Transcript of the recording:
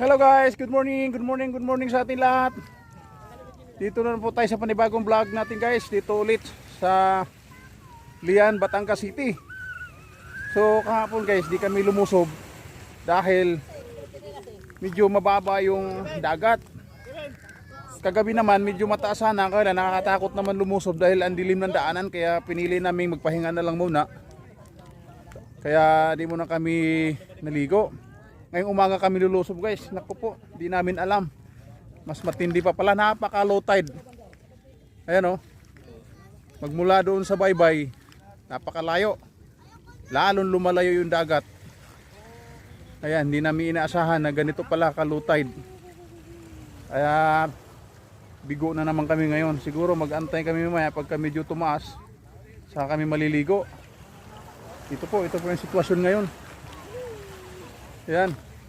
Hello guys, good morning, good morning, good morning sa ating lahat. Dito na po tayo sa panibagong vlog natin guys. Dito ulit sa Lian, Batangas City. So kahapon guys, di kami lumusob dahil medyo mababa yung dagat. Kagabi naman medyo mataas sana, kaya nakakatakot naman lumusob dahil ang dilim ng daanan, kaya pinili namin magpahinga na lang muna. Kaya di muna kami naligo. Ngayong umaga kami lulusob guys. Naku po, di namin alam. Mas matindi pa pala, napaka low tide. Ayan o. Magmula doon sa baybay, napakalayo. Lalong lumalayo yung dagat. Ayan, hindi namin inaasahan na ganito pala ka low tide. Kaya bigo na naman kami ngayon. Siguro mag-antay kami mamaya pagka medyo tumaas, saka kami maliligo. Ito po yung sitwasyon ngayon. Ayan.